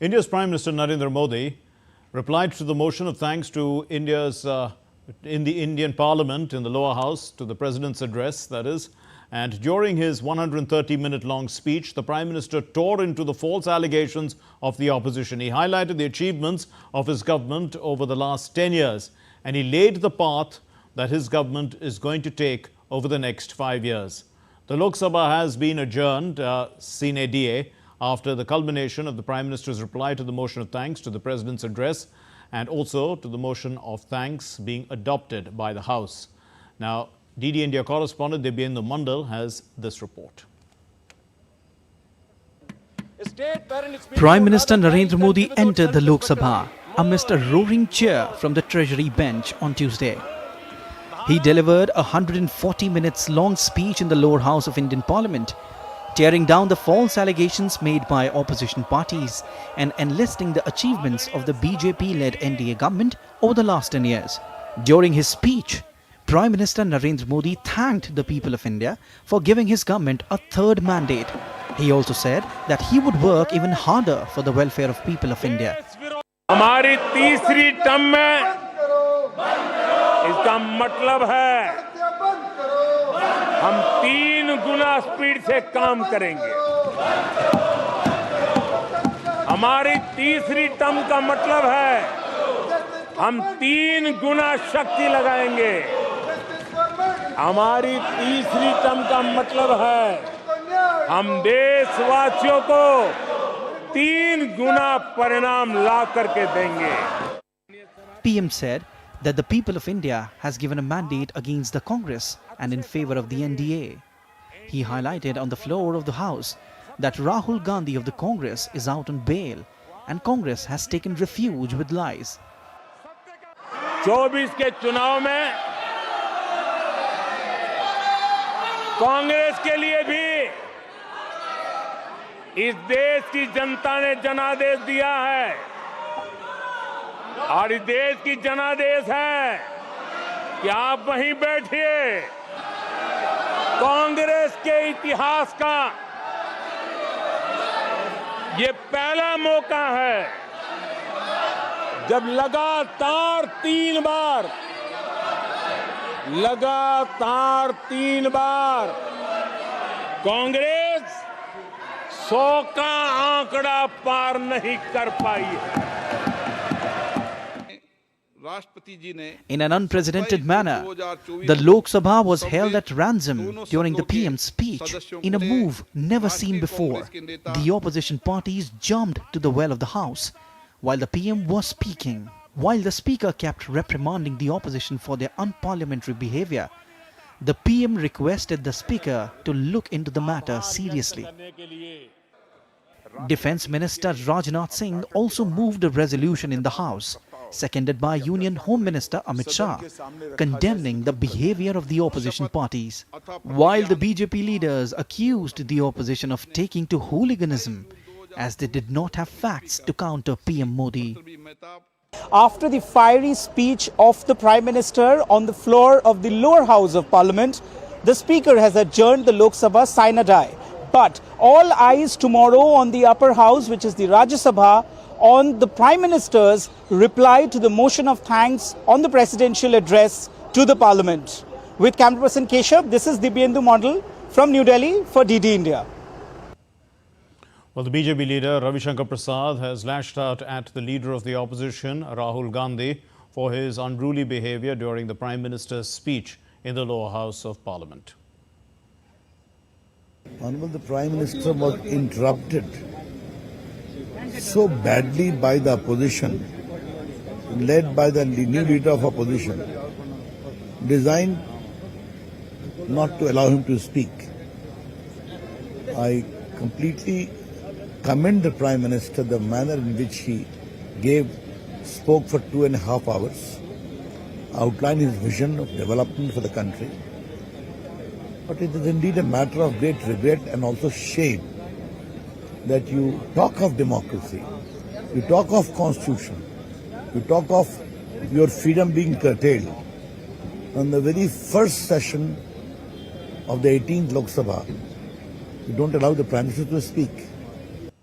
India's Prime Minister Narendra Modi replied to the motion of thanks to India's in the Indian Parliament in the lower house, to the President's address, that is. And during his 130-minute-long speech, the Prime Minister tore into the false allegations of the opposition. He highlighted the achievements of his government over the last 10 years, and he laid the path that his government is going to take over the next 5 years. The Lok Sabha has been adjourned sine die after the culmination of the Prime Minister's reply to the motion of thanks to the President's address and also to the motion of thanks being adopted by the House. Now, DD India correspondent Dibyendu Mandal has this report. Prime Minister Narendra Modi entered the Lok Sabha amidst a roaring cheer from the Treasury bench on Tuesday. He delivered a 140 minutes long speech in the lower house of Indian Parliament, tearing down the false allegations made by opposition parties and enlisting the achievements of the BJP-led NDA government over the last 10 years. During his speech, Prime Minister Narendra Modi thanked the people of India for giving his government a third mandate. He also said that he would work even harder for the welfare of people of India. हमारी तीसरी term में इसका मतलब है हम 3 गुना speed से काम करेंगे। हमारी तीसरी टर्म का मतलब है हम 3 गुना शक्ति लगाएंगे। हमारी तीसरी टर्म का मतलब है हम देशवासियों को 3 गुना परिणाम ला करके देंगे। PM said that the people of India has given a mandate against the Congress and in favor of the NDA. He highlighted on the floor of the House that Rahul Gandhi of the Congress is out on bail and Congress has taken refuge with lies. 24 के चुनाव में कांग्रेस के लिए भी इस देश की जनता ने जनादेश दिया है और इस देश की जनादेश है कि आप वहीं बैठिए। कांग्रेस के इतिहास का ये पहला मौका है जब लगातार 3 बार कांग्रेस 100 का आंकड़ा पार नहीं कर पाई है। In an unprecedented manner, the Lok Sabha was held at ransom during the PM's speech in a move never seen before. The opposition parties jumped to the well of the House while the PM was speaking. While the Speaker kept reprimanding the opposition for their unparliamentary behavior, the PM requested the Speaker to look into the matter seriously. Defence Minister Rajnath Singh also moved a resolution in the House, seconded by Union Home Minister Amit Shah, condemning the behavior of the opposition parties. While the BJP leaders accused the opposition of taking to hooliganism, as they did not have facts to counter PM Modi. After the fiery speech of the Prime Minister on the floor of the lower house of Parliament, the Speaker has adjourned the Lok Sabha sine die. But all eyes tomorrow on the upper house, which is the Rajya Sabha, on the Prime Minister's reply to the motion of thanks on the presidential address to the Parliament. With camera person Keshav, this is Dibyendu Mandal from New Delhi for DD India. Well, the BJP leader Ravi Shankar Prasad has lashed out at the leader of the opposition, Rahul Gandhi, for his unruly behavior during the Prime Minister's speech in the lower house of Parliament. Honorable, the Prime Minister was interrupted so badly by the opposition, led by the new leader of opposition, designed not to allow him to speak. I completely commend the Prime Minister, the manner in which he spoke for 2.5 hours, outlined his vision of development for the country. But it is indeed a matter of great regret and also shame that you talk of democracy, you talk of constitution, you talk of your freedom being curtailed. On the very first session of the 18th Lok Sabha, you don't allow the Prime Minister to speak.